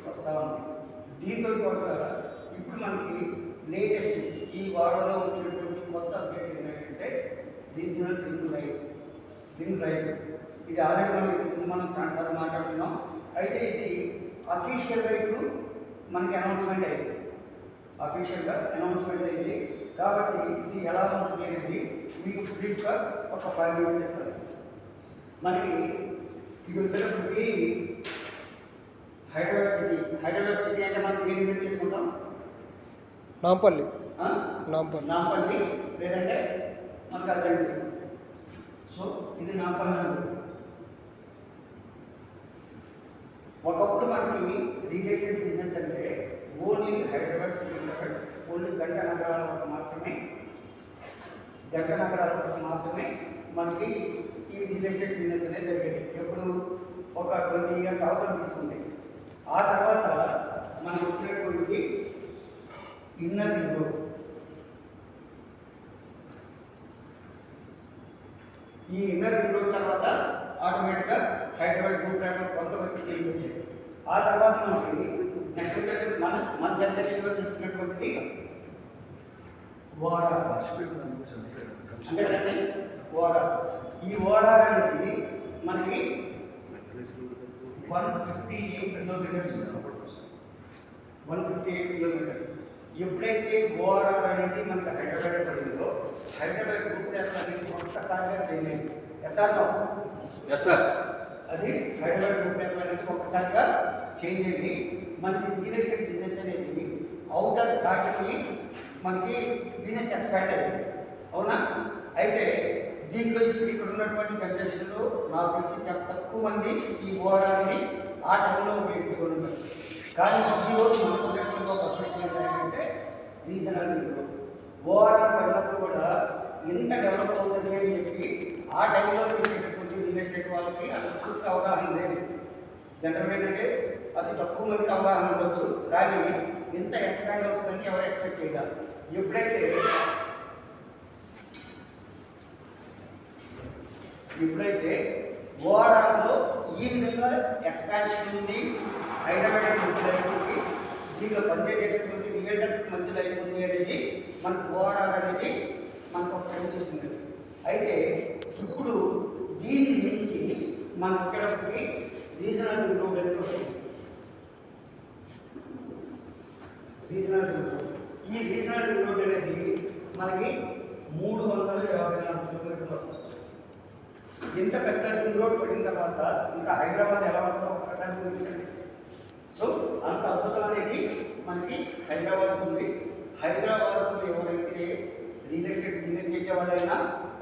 వస్తూ ఉంది. దీంతో పాటు ఇప్పుడు మనకి లేటెస్ట్ ఈ వారంలో వచ్చినటువంటి కొత్త అప్డేట్ ఏంటంటే రీజనల్ రింగ్ రైడ్. ఇది ఆల్రెడీ మనం చాలాసార్లు మాట్లాడుతున్నాం. అయితే ఇది అఫీషియల్గా ఇప్పుడు మనకి అనౌన్స్మెంట్ అయింది. అఫీషియల్గా అనౌన్స్మెంట్ అయింది కాబట్టి ఇది ఎలా ఉంటుంది అనేది మీకు బ్రీఫ్గా ఒక 5 minutes చెప్తాను. మనకి ఇది వచ్చేటప్పటికి హైదరాబాద్ సిటీ అంటే మనం దేని మీద తీసుకుంటాం? నాంపల్లి లేదంటే మనకు అసెంబ్లీ. సో ఇది నాంపల్లి అనుకుంటాం. ఒకప్పుడు మనకి రియల్ ఎస్టేట్ బిజినెస్ అంటే ఓన్లీ హైదరాబాద్ సిటీ ఓన్లీ జంట నగరాల వరకు మాత్రమే మనకి ఈ రియల్ ఎస్టేట్ బిజినెస్ అనేది జరిగేది. ఎప్పుడు ఒక 20 years అవతల తీసుకుంటే ఆ తర్వాత మనకు వచ్చినటువంటి ఇన్నర్ రింగ్ రోడ్. ఈ ఇన్నర్ రింగ్ రోడ్ తర్వాత ఆటోమేటిక్గా హైదరాబాద్ రూట్ ట్రాఫిక్ కొంతవరకు చేంజ్ వచ్చేది. ఆ తర్వాత మనకి నెక్స్ట్ మన జనరేషన్లో తెలిసినటువంటిది ఓఆర్ఆర్. అంటే ఓఆర్ఆర్, ఈ ఓఆర్ఆర్ అనేది మనకి 158 కిలోమీటర్స్. ఎప్పుడైతే ఓఆర్ఆర్ అనేది మనకి హైదరాబాద్ పడిందో హైదరాబాద్ రూట్ ట్రాఫిక్ అనేది ఒక్కసారిగా చేంజ్ అయింది. ఎస్ఆర్ అది హైదరాబాద్ రూట్ ట్రాఫిక్ అనేది ఒక్కసారిగా చేంజ్ అయింది. మనకి రియల్ ఎస్టేట్ బిజినెస్ అనేది అవుటర్ దాటికి మనకి బిజినెస్ ఎక్స్పాండ్ అయింది. అవునా? అయితే దీంట్లో ఇక్కడ ఉన్నటువంటి జనరేషన్లో నాకు తెలిసి చాలా తక్కువ మంది ఈ ఓఆర్ఆర్ని ఆ టైంలో ఉపయోగించుకొని ఉన్నారు. కానీ ఈరోజు మనకు ఒక ప్రశ్న ఏంటంటే రీజనల్ ఓఆర్ఆర్ పడినప్పుడు కూడా ఎంత డెవలప్ అవుతుంది అని చెప్పి ఆ టైంలో చేసేటటువంటి రియల్ ఎస్టేట్ వాళ్ళకి అంత పూర్తి అవగాహన లేదు. జనరల్గా ఏంటంటే అతి తక్కువ మందికి అవగాహన ఉండొచ్చు, కానీ ఎంత ఎక్స్పాండ్ అవుతుందని ఎవరు ఎక్స్పెక్ట్ చేయగలరు. ఎప్పుడైతే ఓఆర్ఆర్లో ఈ విధంగా ఎక్స్పాన్షన్ ఉంది, హైదరాబాద్ మంచి లైఫ్ ఉంది, దీంట్లో పనిచేసేటటువంటి రియల్టర్స్కి మంచి లైఫ్ ఉంది అనేది మనకు ఓఆర్ఆర్ అనేది మనకు ఒక సైన్ చేసింది. అయితే ఇప్పుడు దీన్ని మించి మనకు ఇక్కడికి రీజనల్ రింగ్ రోడ్ అనేది వస్తుంది. ఈ రీజనల్ రింగ్ రోడ్ అనేది మనకి 354 కిలోమీటర్లు వస్తుంది. ఇంత పెద్ద రింగ్ రోడ్ పడిన తర్వాత ఇంకా హైదరాబాద్ ఎలా ఉంటుందో ఒక్కసారి ఊహించండి. సో అంత అద్భుతం అనేది మనకి హైదరాబాద్ ఉంది. హైదరాబాద్లో ఎవరైతే రియల్ ఎస్టేట్ బిజినెస్ చేసేవాళ్ళైనా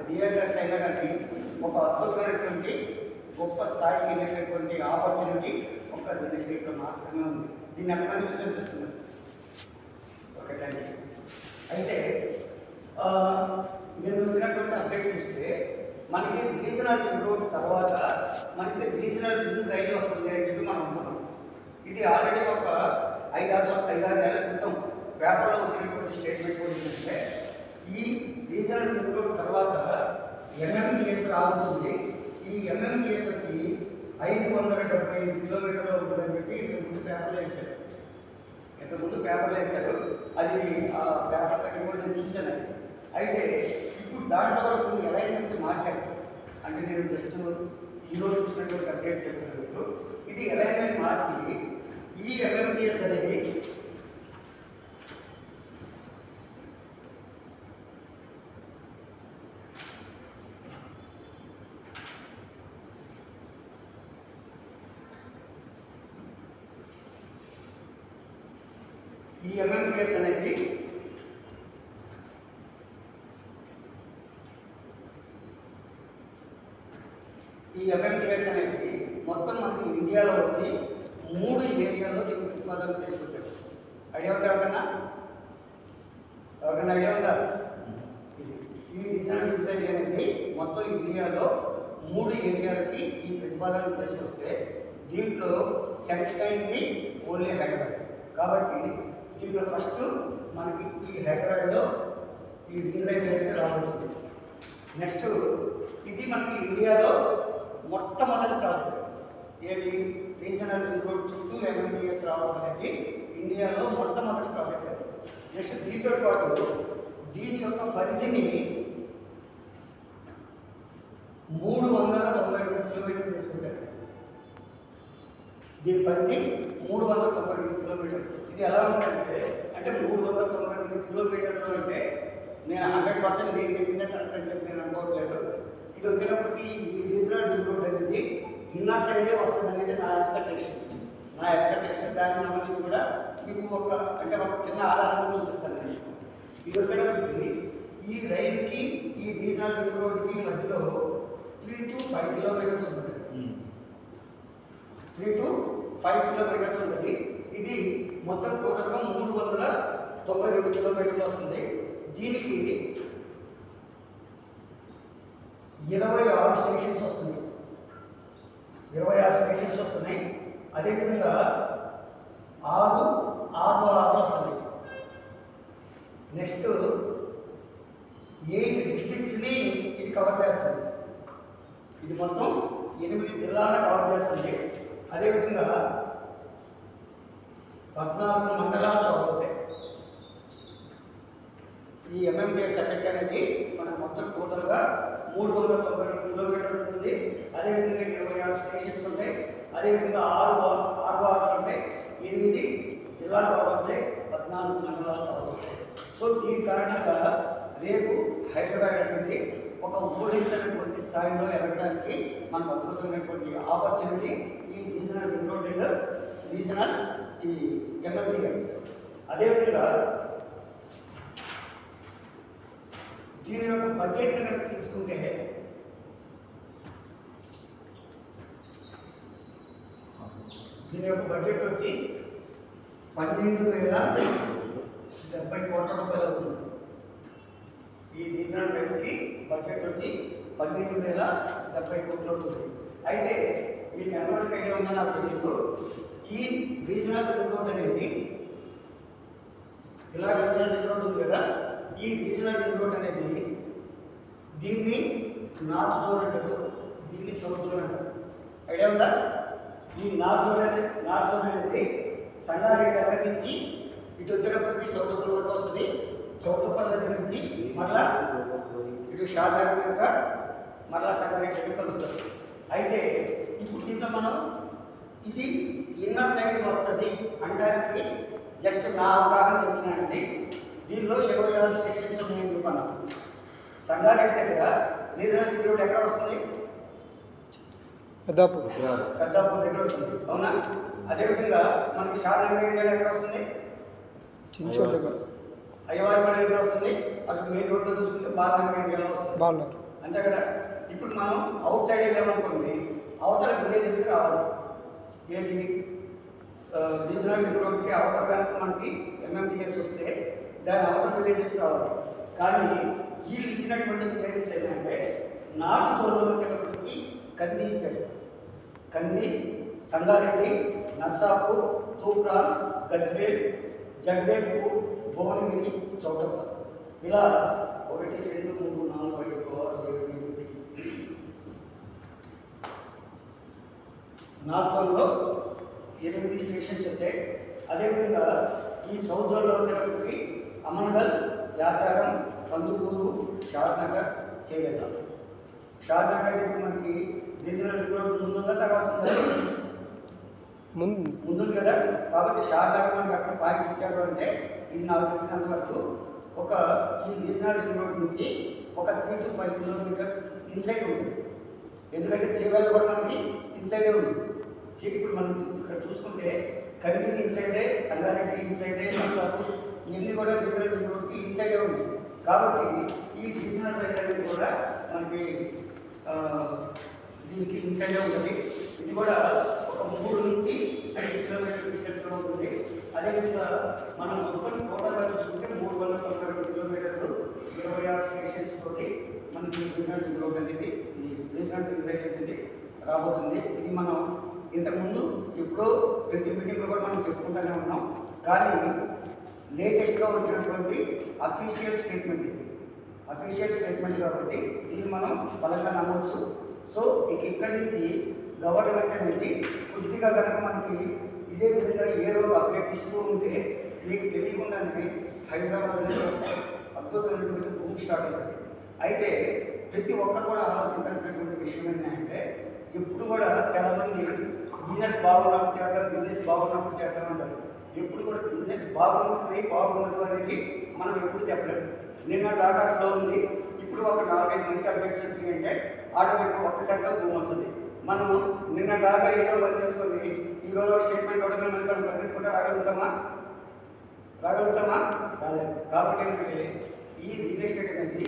రియల్టర్స్ అయినా కానీ ఒక అద్భుతమైనటువంటి గొప్ప స్థాయికి వెళ్ళేటటువంటి ఆపర్చునిటీ ఒక రియల్ ఎస్టేట్లో మాత్రమే ఉంది. దీన్ని ఎంతమంది విశ్వసిస్తున్నారు? Okay, thank you. అయితే నేను వచ్చినటువంటి అప్డేట్ చూస్తే మనకి రీజనల్ రింగ్ రోడ్ తర్వాత మనకి రీజనల్ రింగ్ రైలు వస్తుంది అని చెప్పి మనం అనుకున్నాం. ఇది ఆల్రెడీ ఒక 5-6 నెలల క్రితం పేపర్లో వచ్చినటువంటి స్టేట్మెంట్ కూడా ఏంటంటే ఈ రీజనల్ రింగ్ రోడ్ తర్వాత ఎంఎంటీఎస్ రాబోతుంది. ఈ ఎంఎంటీఎస్ వచ్చి 575 కిలోమీటర్లు ఉంటుందని చెప్పి ఇంతకుముందు పేపర్లో వేశారు. అది ఆ పేపర్ కటింగ్ కూడా నేను చూశాను. అయితే ఇప్పుడు దాంట్లో కూడా కొన్ని అలైన్మెంట్స్ మార్చారు. అంటే నేను జస్ట్ ఈరోజు చూసినటువంటి అప్డేట్ చెప్తున్నాను. ఇది అలైన్మెంట్ మార్చి ఈ ఎంఎంటీఎస్ అనేది ఈ ఎంఎంటీఎస్ అనేది మొత్తం మనకి ఇండియాలో వచ్చి 3 ఏరియాల్లో దీని ప్రతిపాదన తీసుకొచ్చారు. ఐడియా ఉందా ఎవరికైనా ఐడియా ఉందా? ఈ రీజనల్ రింగ్ రైల్ అనేది మొత్తం ఇండియాలో 3 ఏరియాలకి ఈ ప్రతిపాదన తీసుకొస్తే దీంట్లో సెలెక్షన్ అయింది ఓన్లీ హైదరాబాద్. కాబట్టి దీంట్లో ఫస్ట్ మనకి ఈ హైదరాబాద్లో ఈ రింగ్ రైల్ అనేది రాబోతుంది. నెక్స్ట్ ఇది మనకి ఇండియాలో మొట్టమొదటి ప్రాజెక్ట్. ఏది? రీజనల్ రింగ్ రోడ్ చుట్టూ 2 MMTS రావడం అనేది ఇండియాలో మొట్టమొదటి ప్రాజెక్ట్. నెక్స్ట్ దీంతో పాటు దీని యొక్క పరిధిని 392 కిలోమీటర్లు తీసుకుంటారు. దీని పరిధి 392 కిలోమీటర్లు. ఇది ఎలా ఉంటుందంటే, అంటే 392 కిలోమీటర్లు అంటే నేను 100% నేను చెప్పిందే కరెక్ట్ అని చెప్పి నేను అనుకోవట్లేదు. ఇది వచ్చేటప్పటికి ఈ రీజనల్ రింగ్ రోడ్ అనేది ఇన్నర్ సైడే వస్తుంది అనేది నా ఎక్స్పెక్టేషన్. దానికి సంబంధించి కూడా మీకు ఒక చిన్న ఆధారం చూపిస్తాను నేను. ఇది వచ్చేటప్పటికి ఈ రైలుకి ఈ రీజనల్ రింగ్ రోడ్కి మధ్యలో 3 to 5 కిలోమీటర్స్ ఉంటుంది. 3 to 5 కిలోమీటర్స్ ఉంటుంది. ఇది మొత్తం టోటల్గా 392 కిలోమీటర్లు వస్తుంది. దీనికి 26 స్టేషన్స్ వస్తుంది. 26 స్టేషన్స్ వస్తున్నాయి. అదేవిధంగా 6 ఆర్ఓఆర్లు వస్తుంది. నెక్స్ట్ 8 డిస్ట్రిక్ట్స్ని ఇది కవర్ చేస్తుంది. ఇది మొత్తం 8 జిల్లాలను కవర్ చేస్తుంది. అదేవిధంగా 14 మండలాలు అవుతాయి. ఈ ఎంఎంటీఎస్ ఎఫెక్ట్ అనేది మనకు మొత్తం టోటల్గా 392 కిలోమీటర్లు ఉంటుంది. అదేవిధంగా 26 స్టేషన్స్ ఉంటాయి. అదేవిధంగా 6 ఆర్ఓఆర్లు ఉంటాయి. 8 జిల్లాలు కవర్ అవుతాయి. 14 మండలాలు కవర్ అవుతాయి. సో దీని కారణంగా రేపు హైదరాబాద్ అనేది ఒక ఊహించినటువంటి స్థాయిలో ఎదగడానికి మనకు అద్భుతమైనటువంటి ఆపర్చునిటీ ఈ regional ring road and regional ఈ ఎంఎంటీఎస్. అదేవిధంగా దీని యొక్క బడ్జెట్ కనుక తీసుకుంటే దీని యొక్క బడ్జెట్ వచ్చి 12,070 కోట్ల రూపాయలు అవుతుంది. ఈ రీజనల్ రైల్కి బడ్జెట్ వచ్చి 12,070 కోట్లు అవుతుంది. అయితే మీకు ఎంతవరకు ఐడియా ఉందో నాకు తెలియదు. ఈ రీజనల్ రింగ్ రోడ్ అనేది ఇలా రీజనల్ రింగ్ రోడ్ ఉంది కదా, ఈ రీజనల్ రింగ్ రోడ్ అనేది దీన్ని నార్త్ జోన్ అంటారు, దీన్ని సౌత్ జోన్ అంటారు. ఐడియా ఉందా? ఈ నార్త్ జోన్ అనేది సంగారెడ్డి దగ్గర నుంచి ఇటు వచ్చేటప్పటికి చౌటుప్పల్ వరకు వస్తుంది. చౌటుప్పల్ దగ్గర నుంచి మళ్ళా ఇటు షాద్నగర్ మీదుగా మళ్ళా సంగారెడ్డి దగ్గర కలుస్తుంది. అయితే ఇప్పుడు దీంట్లో మనం ఇది ఇన్నర్ సైడ్ వస్తుంది అనడానికి జస్ట్ నా అవగాహన చెప్తున్నానండి. దీనిలో 26 స్టేషన్స్ ఉన్నాయని చెప్పాను. సంగారెడ్డి దగ్గర రీజనల్ రింగ్ రోడ్ ఎక్కడ వస్తుంది? పెద్దాపూర్ దగ్గర వస్తుంది, అవునా? అదేవిధంగా మనకి షాద్నగర్ ఏరియాలో ఎక్కడ వస్తుంది? చించోల్ దగ్గర. అయ్యవారిపేట దగ్గర వస్తుంది. అటు మెయిన్ రోడ్లో చూసుకుంటే బాలనగర్ ఏరియాలో వస్తుంది, అంతే కదా. ఇప్పుడు మనం అవుట్ సైడ్ వెళ్ళామనుకోండి, అవతల విలేజెస్ రావాలి. ఏది రీజనల్ రింగ్ రోడ్కి అవతల కనుక మనకి ఎంఎంటీఎస్ వస్తే దాని అవతల విలేజెస్ రావాలి. కానీ వీళ్ళు ఇచ్చినటువంటి విలేజెస్ ఏంటంటే నార్త్ జోన్లో వచ్చేటప్పటికి కంది ఇచ్చారు. కంది, సంగారెడ్డి, నర్సాపూర్, తూప్రాన్, గజ్వేల్, జగదేవ్పూర్, భువనగిరి, చౌటుప్పల్, ఇలా 1, 2, 3, 4, 5, 6, 7, 8 నార్త్ జోన్లో 8 స్టేషన్స్ వచ్చాయి. అదేవిధంగా ఈ సౌత్ జోన్లో వచ్చేటప్పటికి అమన్గల్, యాచారం, కందుకూరు, షాద్నగర్, చేవెళ్ళ. షాద్నగర్ అంటే మనకి రీజనల్ రింగ్ రోడ్ ముందుగా తర్వాత ముందు కదా. కాబట్టి షాద్నగర్ మనకి అక్కడ పాయింట్ ఇచ్చారు అంటే ఇది నాకు తెలిసినంత వరకు ఈ రీజనల్ రింగ్ రోడ్ నుంచి ఒక 3 to 5 కిలోమీటర్స్ ఇన్సైడ్ ఉంటుంది. ఎందుకంటే చేవెళ్ళ కూడా మనకి ఇన్సైడే ఉంది. ఇప్పుడు మనం ఇక్కడ చూసుకుంటే కంది ఇన్సైడే, సంగారెడ్డి ఇన్సైడే, నర్సాపూర్ ఇవన్నీ కూడా రీజనల్ రింగ్ రోడ్కి ఇన్సైడే ఉంది. కాబట్టి ఈ రీజనల్ రైల్ అనేది కూడా మనకి దీనికి ఇన్సైడే ఉంటుంది. ఇది కూడా ఒక 3 నుంచి 5 కిలోమీటర్ డిస్టెన్స్లో ఉంటుంది. అదేవిధంగా మనం మొత్తం టోటల్గా చూసుకుంటే 392 కిలోమీటర్లు 26 స్టేషన్స్ తోటి మనకి రీజనల్ రింగ్ రోడ్ అనేది ఈ రీజనల్ రింగ్ రైల్ అనేది రాబోతుంది. ఇది మనం ఇంతకుముందు ఎప్పుడో ప్రతి మీటింగ్లో కూడా మనం చెప్పుకుంటూనే ఉన్నాం. కానీ లేటెస్ట్గా వచ్చినటువంటి అఫీషియల్ స్టేట్మెంట్ ఇది. అఫీషియల్ స్టేట్మెంట్ కాబట్టి దీన్ని మనం బలంగా నమ్మవచ్చు. సో ఇక్కడి నుంచి గవర్నమెంట్ అనేది కొద్దిగా కనుక మనకి ఈ ఇదే విధంగా ఏ రోజు అప్డేట్ ఇస్తూ ఉంటే మీకు తెలియకుండానే హైదరాబాద్లో అద్భుతమైనటువంటి భూమి స్టార్ట్ అవుతుంది. అయితే ప్రతి ఒక్కరు కూడా ఆలోచించాల్సినటువంటి విషయం ఏంటంటే ఎప్పుడు కూడా చాలామంది బిజినెస్ బాగున్నప్పుడు చేద్దాం అంటారు. ఎప్పుడు కూడా బిజినెస్ బాగుండదు అనేది మనం ఎప్పుడు చెప్పలేము. నిన్న దాకా స్లో ఉంది, ఇప్పుడు ఒక 4-5 మంచి అప్డేట్స్ వచ్చినాయంటే ఆటోమేటిక్గా ఒక్కసారిగా భూమి వస్తుంది. మనం నిన్న దాకా ఏదో పని చేసుకొని ఈరోజు స్టేట్మెంట్ ఇవ్వడమే మనకు పరిగెత్తుకుంటే రాగలుగుతామా? రాలేదు. కాబట్టి ఏంటంటే ఈ రియల్ ఎస్టేట్ అనేది